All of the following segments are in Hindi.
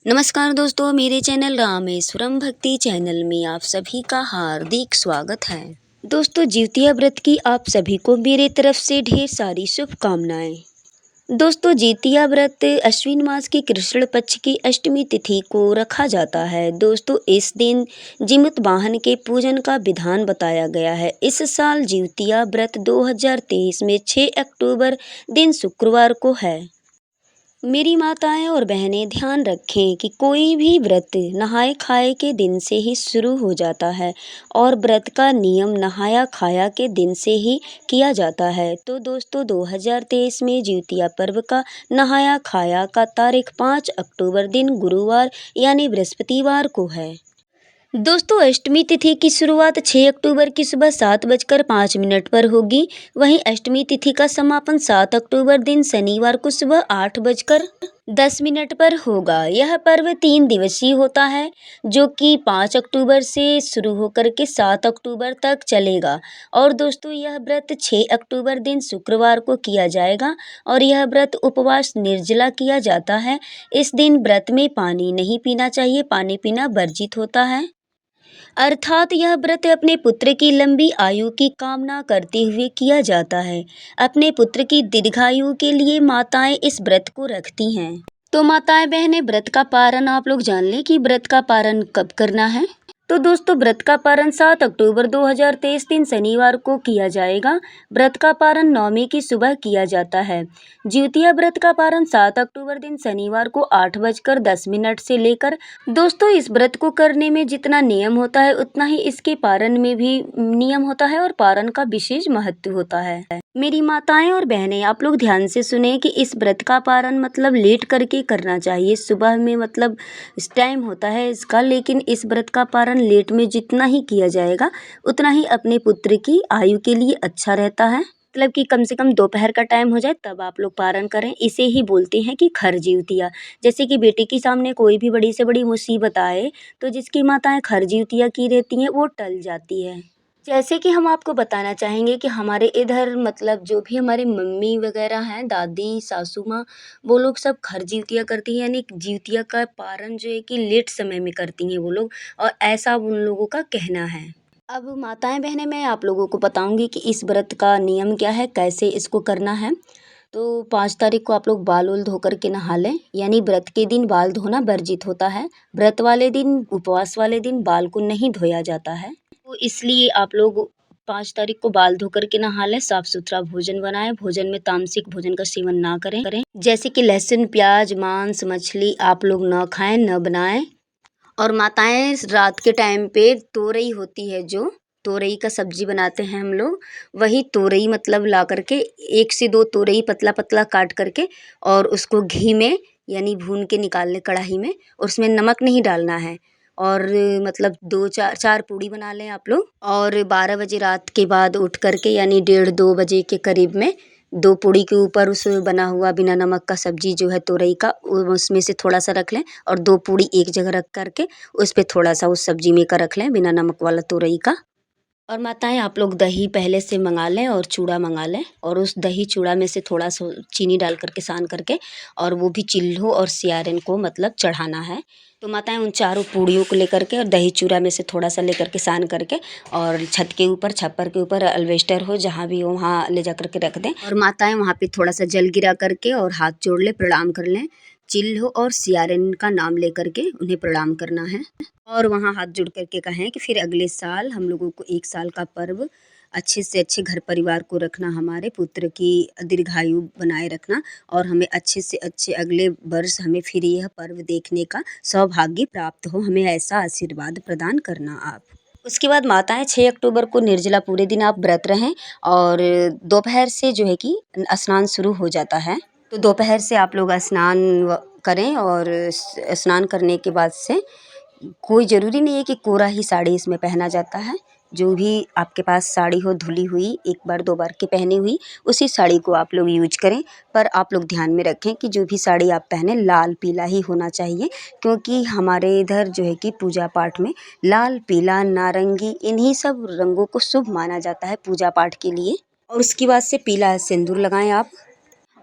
नमस्कार दोस्तों, मेरे चैनल रामेश्वरम भक्ति चैनल में आप सभी का हार्दिक स्वागत है। दोस्तों, जिउतिया व्रत की आप सभी को मेरे तरफ से ढेर सारी शुभकामनाएं। दोस्तों, जिउतिया व्रत अश्विन मास की कृष्ण पक्ष की अष्टमी तिथि को रखा जाता है। दोस्तों, इस दिन जीमूत वाहन के पूजन का विधान बताया गया है। इस साल जिउतिया व्रत 2023 में 6 अक्टूबर दिन शुक्रवार को है। मेरी माताएं और बहनें ध्यान रखें कि कोई भी व्रत नहाए खाए के दिन से ही शुरू हो जाता है और व्रत का नियम नहाया खाया के दिन से ही किया जाता है। तो दोस्तों, 2023 में जिउतिया पर्व का नहाया खाया का तारीख 5 अक्टूबर दिन गुरुवार यानी बृहस्पतिवार को है। दोस्तों, अष्टमी तिथि की शुरुआत 6 अक्टूबर की सुबह 7:05 पर होगी। वहीं अष्टमी तिथि का समापन 7 अक्टूबर दिन शनिवार को सुबह 8:10 पर होगा। यह पर्व 3 दिवसीय होता है, जो कि 5 अक्टूबर से शुरू होकर के 7 अक्टूबर तक चलेगा। और दोस्तों, यह व्रत 6 अक्टूबर दिन शुक्रवार को किया जाएगा और यह व्रत उपवास निर्जला किया जाता है। इस दिन व्रत में पानी नहीं पीना चाहिए, पानी पीना वर्जित होता है। अर्थात यह व्रत अपने पुत्र की लंबी आयु की कामना करते हुए किया जाता है। अपने पुत्र की दीर्घायु के लिए माताएं इस व्रत को रखती हैं। तो माताएं बहनें, व्रत का पारण आप लोग जान लें कि व्रत का पारण कब करना है। तो दोस्तों, व्रत का पारण 7 अक्टूबर 2023 दिन शनिवार को किया जाएगा। व्रत का पारण नवमी की सुबह किया जाता है। जिउतिया व्रत का पारण 7 अक्टूबर दिन शनिवार को 8:10 से लेकर। दोस्तों, इस व्रत को करने में जितना नियम होता है उतना ही इसके पारण में भी नियम होता है और पारण का विशेष महत्व होता है। मेरी माताएं और बहनें, आप लोग ध्यान से सुने कि इस व्रत का पारण मतलब लेट करके करना चाहिए। सुबह में मतलब इस टाइम होता है इसका, लेकिन इस व्रत का पारण लेट में जितना ही किया जाएगा उतना ही अपने पुत्र की आयु के लिए अच्छा रहता है। मतलब कि कम से कम दोपहर का टाइम हो जाए तब आप लोग पारण करें। इसे ही बोलते हैं कि खर जिउतिया। जैसे कि बेटे के सामने कोई भी बड़ी से बड़ी मुसीबत आए तो जिसकी माताएं खर जिउतिया की रहती हैं वो टल जाती है। जैसे कि हम आपको बताना चाहेंगे कि हमारे इधर मतलब जो भी हमारी मम्मी वगैरह हैं, दादी सासू माँ, वो लोग सब खर जिउतिया करती हैं, यानी जिउतिया का पारण जो है कि लेट समय में करती हैं वो लोग, और ऐसा उन लोगों का कहना है। अब माताएं बहनें, मैं आप लोगों को बताऊंगी कि इस व्रत का नियम क्या है, कैसे इसको करना है। तो 5 तारीख को आप लोग बाल उल धो कर के नहा लें, यानी व्रत के दिन बाल धोना वर्जित होता है। व्रत वाले दिन, उपवास वाले दिन बाल को नहीं धोया जाता है, तो इसलिए आप लोग 5 तारीख को बाल धो कर के नहा लें, साफ सुथरा भोजन बनाएं। भोजन में तामसिक भोजन का सेवन ना करें, जैसे कि लहसुन प्याज मांस मछली आप लोग न खाएं, न बनाएं। और माताएं रात के टाइम पे तोरई होती है, जो तोरई का सब्जी बनाते हैं हम लोग, वही तोरई मतलब ला करके 1 से 2 तोरई पतला पतला काट करके और उसको घी में यानी भून के निकाल लें कढ़ाई में, और उसमें नमक नहीं डालना है। और मतलब 2-4 पूड़ी बना लें आप लोग, और 12 बजे रात के बाद उठ करके यानी 1:30-2 बजे के करीब में 2 पूड़ी के ऊपर उस बना हुआ बिना नमक का सब्जी जो है तोरई का, उसमें से थोड़ा सा रख लें और 2 पूड़ी एक जगह रख करके उस पे थोड़ा सा उस सब्जी में का रख लें बिना नमक वाला तोरई का। और माताएं, आप लोग दही पहले से मंगा लें और चूड़ा मंगा लें, और उस दही चूड़ा में से थोड़ा सा चीनी डाल करके सान करके, और वो भी चिल्हो और सियारन को मतलब चढ़ाना है। तो माताएं उन चारों पूड़ियों को लेकर के और दही चूड़ा में से थोड़ा सा लेकर के सान करके और छत के ऊपर, छप्पर के ऊपर, अल्वेस्टर हो जहाँ भी हो वहाँ ले जा करके रख दें। और माताएं वहाँ पे थोड़ा सा जल गिरा करके और हाथ जोड़ लें, प्रणाम कर लें। चिल्हो और सियारन का नाम लेकर के उन्हें प्रणाम करना है, और वहाँ हाथ जोड़ करके कहें कि फिर अगले साल हम लोगों को 1 साल का पर्व अच्छे से अच्छे घर परिवार को रखना, हमारे पुत्र की दीर्घायु बनाए रखना, और हमें अच्छे से अच्छे अगले वर्ष हमें फिर यह पर्व देखने का सौभाग्य प्राप्त हो, हमें ऐसा आशीर्वाद प्रदान करना आप। उसके बाद माताएं 6 अक्टूबर को निर्जला पूरे दिन आप व्रत रहें, और दोपहर से जो है कि स्नान शुरू हो जाता है। तो दोपहर से आप लोग स्नान करें, और स्नान करने के बाद से कोई ज़रूरी नहीं है कि कोरा ही साड़ी इसमें पहना जाता है। जो भी आपके पास साड़ी हो धुली हुई, 1 बार 2 बार की पहनी हुई, उसी साड़ी को आप लोग यूज करें। पर आप लोग ध्यान में रखें कि जो भी साड़ी आप पहने लाल पीला ही होना चाहिए, क्योंकि हमारे इधर जो है कि पूजा पाठ में लाल पीला नारंगी इन्हीं सब रंगों को शुभ माना जाता है पूजा पाठ के लिए। और उसके बाद से पीला सिंदूर लगाएं आप।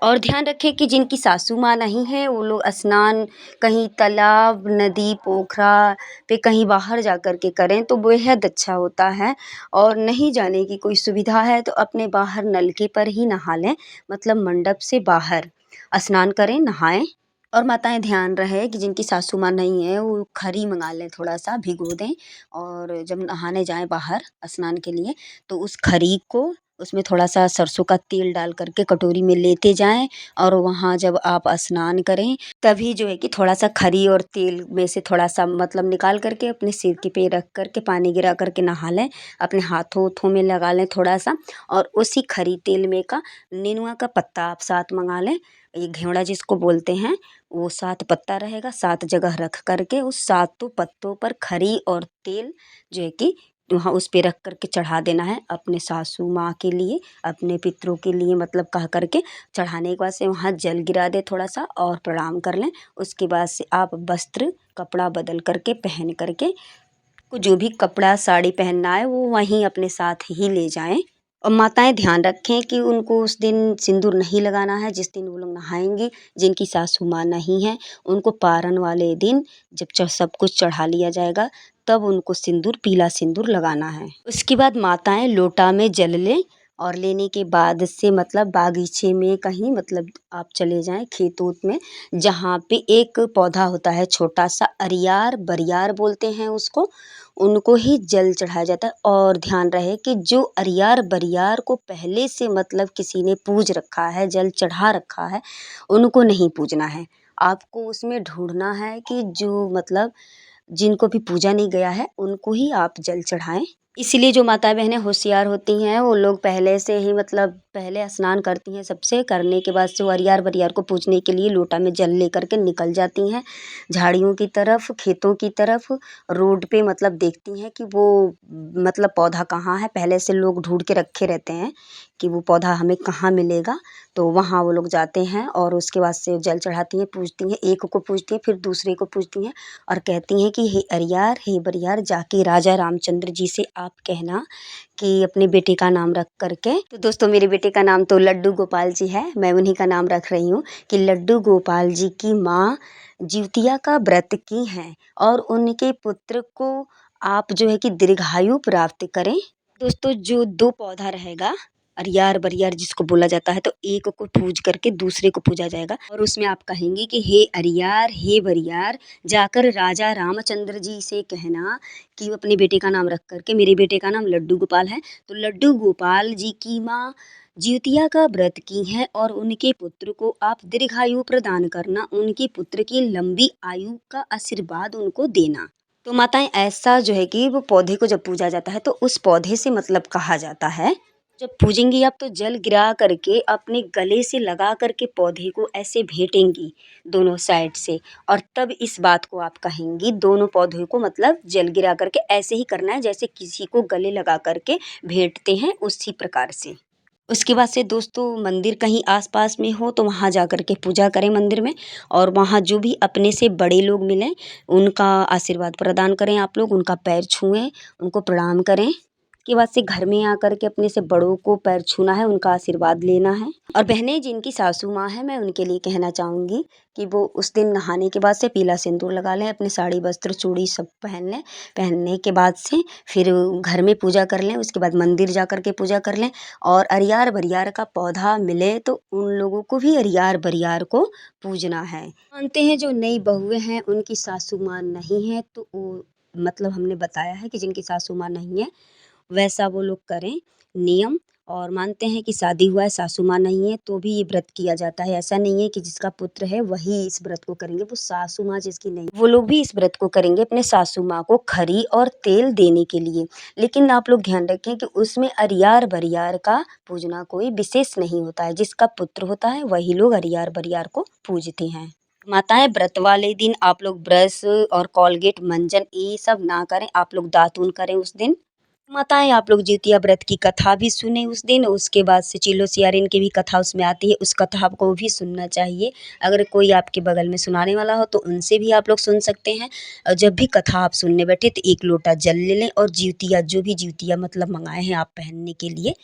और ध्यान रखें कि जिनकी सासू माँ नहीं है वो लोग स्नान कहीं तालाब, नदी, पोखरा पे कहीं बाहर जा कर के करें तो बेहद अच्छा होता है। और नहीं जाने की कोई सुविधा है तो अपने बाहर नलके पर ही नहा लें, मतलब मंडप से बाहर स्नान करें, नहाएं। और माताएं ध्यान रहे कि जिनकी सासू माँ नहीं है वो खरी मंगा लें, थोड़ा सा भिगो दें और जब नहाने जाएं बाहर स्नान के लिए तो उस खरी को उसमें थोड़ा सा सरसों का तेल डाल करके कटोरी में लेते जाएं। और वहाँ जब आप स्नान करें तभी जो है कि थोड़ा सा खरी और तेल में से थोड़ा सा मतलब निकाल करके अपने सिर के पे रख करके पानी गिरा करके नहा लें, अपने हाथों उथों में लगा लें थोड़ा सा। और उसी खरी तेल में का नेनुआ का पत्ता आप साथ मंगा लें, ये घेवड़ा जिसको बोलते हैं, वो 7 पत्ता रहेगा, 7 जगह रख करके उस सातों पत्तों पर खरी और तेल जो है कि वहाँ उस पे रख करके चढ़ा देना है अपने सासू माँ के लिए, अपने पितरों के लिए, मतलब कह करके चढ़ाने के बाद से वहाँ जल गिरा दें थोड़ा सा और प्रणाम कर लें। उसके बाद से आप वस्त्र कपड़ा बदल करके पहन करके को जो भी कपड़ा साड़ी पहनना है वो वहीं अपने साथ ही ले जाएं। और माताएं ध्यान रखें कि उनको उस दिन सिंदूर नहीं लगाना है जिस दिन वो लोग नहाएंगी। जिनकी सासू माँ नहीं है उनको पारण वाले दिन जब सब कुछ चढ़ा लिया जाएगा तब उनको सिंदूर, पीला सिंदूर लगाना है। उसके बाद माताएं लोटा में जल लें और लेने के बाद से मतलब बागीचे में कहीं, मतलब आप चले जाएं खेत ऊत में जहाँ पे एक पौधा होता है छोटा सा, अरियार बरियार बोलते हैं उसको, उनको ही जल चढ़ाया जाता है। और ध्यान रहे कि जो अरियार बरियार को पहले से मतलब किसी ने पूज रखा है, जल चढ़ा रखा है, उनको नहीं पूजना है। आपको उसमें ढूंढना है कि जो मतलब जिनको भी पूजा नहीं गया है उनको ही आप जल चढ़ाएं। इसीलिए जो माता बहनें होशियार होती हैं वो लोग पहले से ही मतलब पहले स्नान करती हैं, सबसे करने के बाद से वो अरियार बरियार को पूजने के लिए लोटा में जल लेकर के निकल जाती हैं झाड़ियों की तरफ, खेतों की तरफ, रोड पे, मतलब देखती हैं कि वो मतलब पौधा कहाँ है। पहले से लोग ढूंढ के रखे रहते हैं कि वो पौधा हमें कहाँ मिलेगा, तो वहाँ वो लोग जाते हैं और उसके बाद से जल चढ़ाती हैं, पूजती हैं, एक को पूजती हैं फिर दूसरे को पूजती हैं और कहती हैं कि हे अरियार, हे बरियार, जाके राजा रामचंद्र जी से आप कहना कि अपने बेटे का नाम रख करके। तो दोस्तों मेरे बेटे का नाम तो लड्डू गोपाल जी है, मैं उन्हीं का नाम रख रही हूँ कि लड्डू गोपाल जी की माँ जिउतिया का व्रत की हैं और उनके पुत्र को आप जो है कि दीर्घायु प्राप्त करें। दोस्तों जो 2 पौधा रहेगा अरियार बरियार जिसको बोला जाता है, तो एक को पूज करके दूसरे को पूजा जाएगा और उसमें आप कहेंगे कि हे अरियार, हे बरियार, जाकर राजा रामचंद्र जी से कहना कि वो अपने बेटे का नाम रख करके, मेरे बेटे का नाम लड्डू गोपाल है, तो लड्डू गोपाल जी की माँ जिउतिया का व्रत की है और उनके पुत्र को आप दीर्घायु प्रदान करना, उनके पुत्र की लंबी आयु का आशीर्वाद उनको देना। तो माताएं ऐसा जो है कि वो पौधे को जब पूजा जाता है तो उस पौधे से मतलब कहा जाता है, जब पूजेंगी आप तो जल गिरा करके अपने गले से लगा करके पौधे को ऐसे भेंटेंगी दोनों साइड से और तब इस बात को आप कहेंगी, दोनों पौधों को मतलब जल गिरा करके ऐसे ही करना है जैसे किसी को गले लगा करके भेंटते हैं उसी प्रकार से। उसके बाद से दोस्तों मंदिर कहीं आस-पास में हो तो वहाँ जा कर के पूजा करें मंदिर में और वहाँ जो भी अपने से बड़े लोग मिलें उनका आशीर्वाद प्रदान करें आप लोग, उनका पैर छुएं, उनको प्रणाम करें। उसके बाद से घर में आकर के अपने से बड़ों को पैर छूना है, उनका आशीर्वाद लेना है। और बहनें जिनकी सासू माँ है मैं उनके लिए कहना चाहूँगी कि वो उस दिन नहाने के बाद से पीला सिंदूर लगा लें, अपने साड़ी वस्त्र चूड़ी सब पहन लें, पहनने के बाद से फिर घर में पूजा कर लें, उसके बाद मंदिर जा कर के पूजा कर लें। और अरियार बरियार का पौधा मिले तो उन लोगों को भी अरियार बरियार को पूजना है। मानते हैं जो नई बहुएं हैं उनकी सासू माँ नहीं है तो वो मतलब हमने बताया है कि जिनकी सासू माँ नहीं है वैसा वो लोग करें नियम। और मानते हैं कि शादी हुआ है सासू माँ नहीं है तो भी ये व्रत किया जाता है। ऐसा नहीं है कि जिसका पुत्र है वही इस व्रत को करेंगे, वो सासू माँ जिसकी नहीं वो लोग भी इस व्रत को करेंगे अपने सासू माँ को खरी और तेल देने के लिए। लेकिन आप लोग ध्यान रखें कि उसमें अरियार बरियार का पूजना कोई विशेष नहीं होता है, जिसका पुत्र होता है वही लोग अरियार बरियार को पूजते हैं। माताएं व्रत वाले दिन आप लोग ब्रश और कोलगेट मंजन ये सब ना करें, आप लोग दातून करें उस दिन। माताएं आप लोग जिउतिया व्रत की कथा भी सुने उस दिन, उसके बाद से चिलो सियारिन की भी कथा उसमें आती है, उस कथा को भी सुनना चाहिए। अगर कोई आपके बगल में सुनाने वाला हो तो उनसे भी आप लोग सुन सकते हैं। और जब भी कथा आप सुनने बैठे तो 1 लोटा जल ले लें और जिउतिया जो भी जिउतिया मतलब मंगाए हैं आप पहनने के लिए,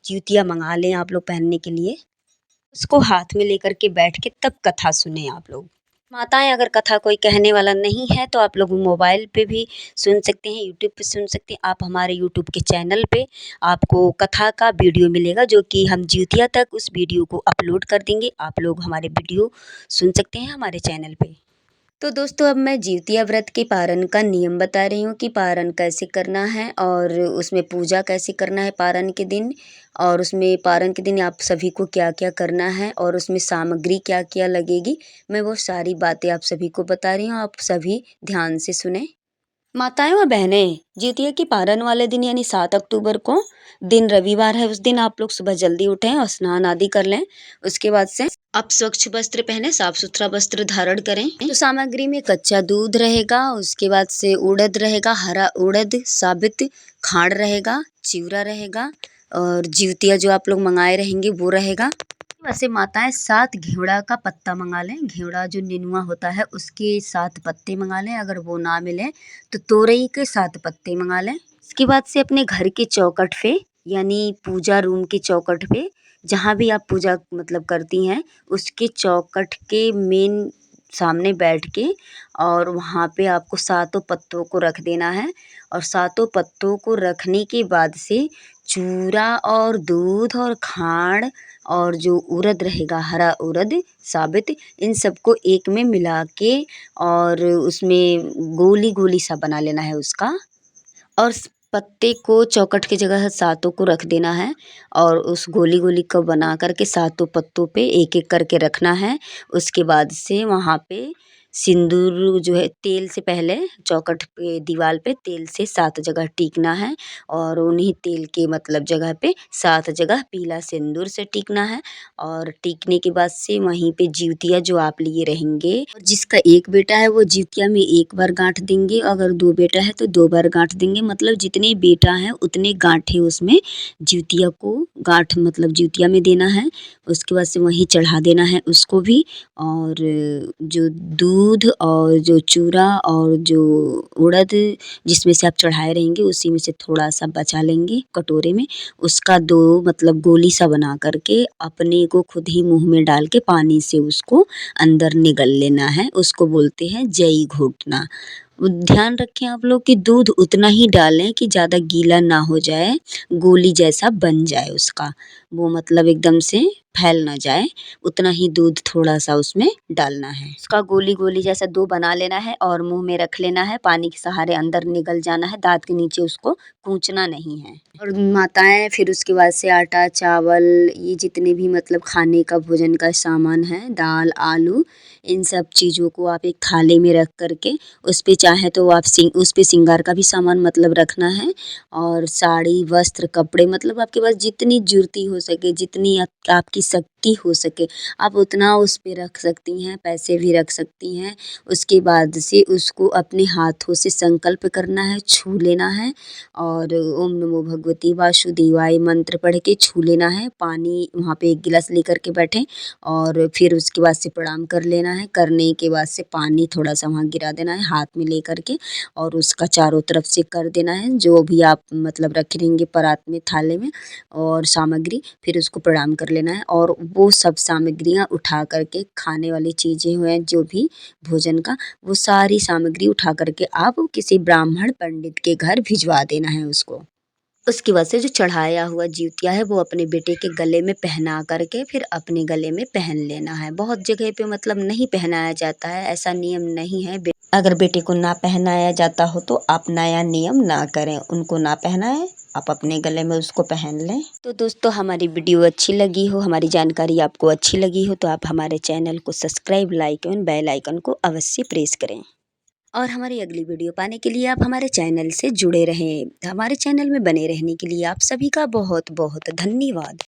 जिउतिया मंगा लें आप लोग पहनने के लिए। उसको हाथ में लेकर के बैठ के तब कथा सुने आप लोग। माताएं अगर कथा कोई कहने वाला नहीं है तो आप लोग मोबाइल पे भी सुन सकते हैं, यूट्यूब पे सुन सकते हैं। आप हमारे यूट्यूब के चैनल पे आपको कथा का वीडियो मिलेगा, जो कि हम ज्योतिया तक उस वीडियो को अपलोड कर देंगे। आप लोग हमारे वीडियो सुन सकते हैं हमारे चैनल पे। तो दोस्तों अब मैं जिउतिया व्रत के पारण का नियम बता रही हूँ कि पारण कैसे करना है और उसमें पूजा कैसे करना है पारण के दिन, और उसमें पारण के दिन आप सभी को क्या क्या करना है और उसमें सामग्री क्या क्या लगेगी। मैं वो सारी बातें आप सभी को बता रही हूँ, आप सभी ध्यान से सुने। माताएं व बहनें, जिउतिया की पारण वाले दिन यानी 7 अक्टूबर को दिन रविवार है, उस दिन आप लोग सुबह जल्दी उठें और स्नान आदि कर लें। उसके बाद से आप स्वच्छ वस्त्र पहने, साफ सुथरा वस्त्र धारण करें। तो सामग्री में कच्चा दूध रहेगा, उसके बाद से उड़द रहेगा, हरा उड़द साबित, खांड रहेगा, चिवड़ा रहेगा और जिउतिया जो आप लोग मंगाए रहेंगे वो रहेगा। वैसे माताएं 7 घेवड़ा का पत्ता मंगा लें, घेवड़ा जो नेनुआ होता है उसके 7 पत्ते मंगा लें। अगर वो ना मिले तो तोरई के 7 पत्ते मंगा लें। इसके बाद से अपने घर के चौखट पे यानी पूजा रूम के चौखट पे, जहाँ भी आप पूजा मतलब करती हैं उसके चौखट के मेन सामने बैठ के और वहाँ पे आपको 7 पत्तों को रख देना है। और 7 पत्तों को रखने के बाद से चूरा और दूध और खांड और जो उड़द रहेगा, हरा उड़द साबित, इन सबको एक में मिला के और उसमें गोली गोली सा बना लेना है उसका। और पत्ते को चौखट की जगह 7 को रख देना है और उस गोली गोली को बना करके 7 पत्तों पे एक एक करके रखना है। उसके बाद से वहाँ पे सिंदूर जो है तेल से पहले चौखट पे दीवार पे तेल से 7 जगह टीकना है और उन्हीं तेल के मतलब जगह पे 7 जगह पीला सिंदूर से टीकना है। और टीकने के बाद से वहीं पे जिउतिया जो आप लिए रहेंगे, जिसका एक बेटा है वो जिउतिया में एक बार गांठ देंगे, अगर 2 बेटा है तो 2 बार गांठ देंगे। मतलब जितने बेटा हैं उतने गांठें उसमें जिउतिया को गांठ मतलब जिउतिया में देना है। उसके बाद से वहीं चढ़ा देना है उसको भी। और जो दूध और जो चूरा और जो उड़द जिसमें से आप चढ़ाए रहेंगे उसी में से थोड़ा सा बचा लेंगे कटोरे में। उसका 2 मतलब गोली सा बना करके अपने को खुद ही मुँह में डाल के पानी से उसको अंदर निगल लेना है। उसको बोलते हैं जई घोटना। ध्यान रखें आप लोग कि दूध उतना ही डालें कि ज़्यादा गीला ना हो जाए, गोली जैसा बन जाए उसका, वो मतलब एकदम से फैल ना जाए, उतना ही दूध थोड़ा सा उसमें डालना है। उसका गोली गोली जैसा 2 बना लेना है और मुंह में रख लेना है, पानी के सहारे अंदर निगल जाना है, दाँत के नीचे उसको कूचना नहीं है। और माताएं फिर उसके बाद से आटा चावल ये जितने भी मतलब खाने का भोजन का सामान है, दाल आलू, इन सब चीज़ों को आप एक थाली में रख करके उस पे चाहे तो आप उस पे श्रृंगार का भी सामान मतलब रखना है। और साड़ी वस्त्र कपड़े मतलब आपके पास जितनी जुर्ती हो सके, जितनी आपकी शक्ति हो सके आप उतना उस पे रख सकती हैं, पैसे भी रख सकती हैं। उसके बाद से उसको अपने हाथों से संकल्प करना है, छू लेना है और ओम नमो भगवती वासुदेवाय मंत्र पढ़ के छू लेना है। पानी वहाँ पे 1 गिलास लेकर के बैठें और फिर उसके बाद से प्रणाम कर लेना है। करने के बाद से पानी थोड़ा-सा वहाँ गिरा देना है हाथ में लेकर के और उसका चारों तरफ से कर देना है, जो भी आप मतलब रखे रहेंगे परात में, थाली में और सामग्री, फिर उसको प्रणाम कर लेना है। और वो सब सामग्रियाँ उठा कर के खाने वाली चीज़ें हुए जो भी भोजन का, वो सारी सामग्री उठा कर के आप किसी ब्राह्मण पंडित के घर भिजवा देना है उसको। उसके बाद से जो चढ़ाया हुआ जिउतिया है वो अपने बेटे के गले में पहना करके फिर अपने गले में पहन लेना है। बहुत जगह पे मतलब नहीं पहनाया जाता है, ऐसा नियम नहीं है। अगर बेटे को ना पहनाया जाता हो तो आप नया नियम ना करें, उनको ना पहनाएं, आप अपने गले में उसको पहन लें। तो दोस्तों हमारी वीडियो अच्छी लगी हो, हमारी जानकारी आपको अच्छी लगी हो तो आप हमारे चैनल को सब्सक्राइब, लाइक एवं बेल आइकन को अवश्य प्रेस करें। और हमारी अगली वीडियो पाने के लिए आप हमारे चैनल से जुड़े रहें। हमारे चैनल में बने रहने के लिए आप सभी का बहुत बहुत धन्यवाद।